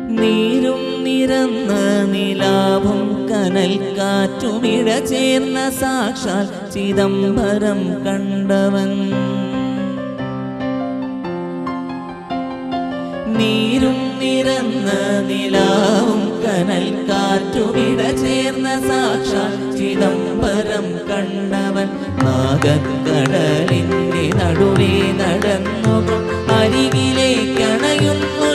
നീരും നിറന്ന നിലാവും കനൽ കാറ്റുമിട ചേർന്ന സാക്ഷാൽ ചിദംബരം കണ്ടവൻ. നീരും നിറന്ന നിലാവും കനൽ കാറ്റുമിട ചേർന്ന സാക്ഷാൽ ചിദംബരം കണ്ടവൻ. നാഗക്കടലിന്റെ നടുവേ നടന്നു അരികിലേക്കണയുന്നു